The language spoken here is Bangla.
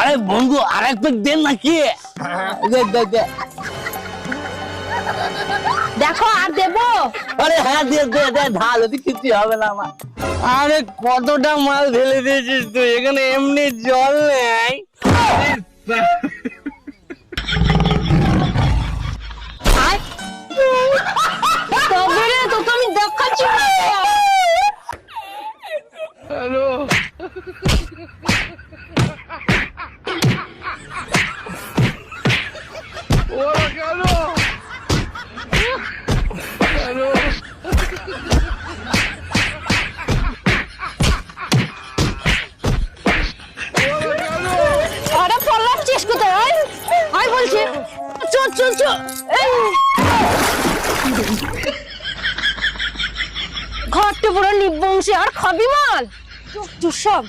আরে বন্ধু আরেক প্যাক দেন নাকি? দেখো আর দেবো? আরে হ্যাঁ দে দে দে, ঢাল, ওদিকে কিছু হবে না আমার। আরে কতটা মাল ঢেলে দিয়েছিস তুই, এখানে এমনি জল নেই। তবে রে তোকে আমি দেখাচ্ছি। হ্যালো, ওরা কেন? হ্যালো, আরে পলাচ্ছিস কোথায়? আয় বলছি, চল চল চল। ঘরটা পুরো নিবংশী, আর খাবি মাল চুপ সব।